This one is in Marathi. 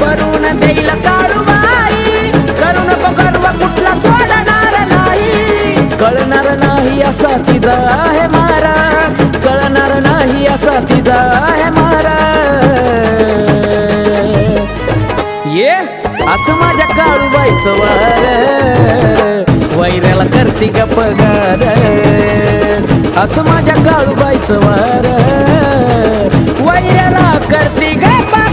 भरून देईल काळूबाई. करू नको गर्व कुठला सोडणार नाही. कळणार नाही असा तिचा आहे मारा. कळणार नाही असा तिचा आहे मारा. ये असं माझ्या काळूबाईचं वार. वैऱ्याला करती का पगार. असं माझ्या काळूबाईचं वार. वैऱ्याला करती का पगार.